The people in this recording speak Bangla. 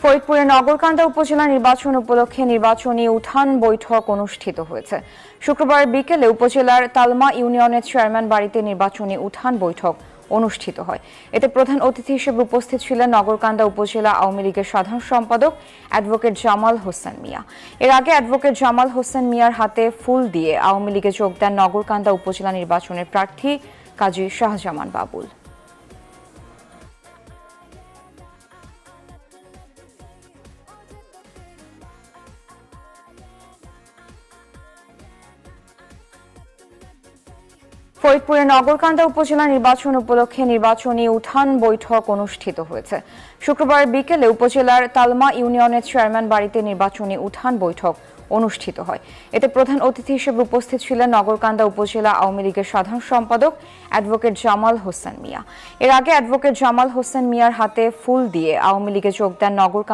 ফরিদপুরের নগরকান্দা উপজেলা নির্বাচন উপলক্ষে নির্বাচনী উঠান বৈঠক অনুষ্ঠিত হয়েছে। শুক্রবার বিকেলে উপজেলার তালমা ইউনিয়নের চেয়ারম্যান বাড়িতে নির্বাচনী উঠান বৈঠক অনুষ্ঠিত হয়। এতে প্রধান অতিথি হিসেবে উপস্থিত ছিলেন নগরকান্দা উপজেলা আওয়ামী লীগের সাধারণ সম্পাদক অ্যাডভোকেট জামাল হোসেন মিয়া। এর আগে অ্যাডভোকেট জামাল হোসেন মিয়ার হাতে ফুল দিয়ে আওয়ামী লীগে যোগ দেন নগরকান্দা উপজেলা নির্বাচনের প্রার্থী কাজী শাহজামান বাবুল। ফরিদপুরের নগরকান্দা উপজেলা নির্বাচন উপলক্ষে নির্বাচনী উঠান বৈঠক অনুষ্ঠিত হয়েছে। শুক্রবার বিকেলে উপজেলার তালমা ইউনিয়নের চেয়ারম্যান বাড়িতে নির্বাচনী উঠান বৈঠক অনুষ্ঠিত হয়। এতে প্রধান অতিথি হিসেবে উপস্থিত ছিলেন নগরকান্দা উপজেলা আওয়ামী লীগের সাধারণ সম্পাদক অ্যাডভোকেট জামাল হোসেন মিয়া। এর আগে অ্যাডভোকেট জামাল হোসেন মিয়ার হাতে ফুল দিয়ে আওয়ামী লীগে যোগ দেন নগরকান্দা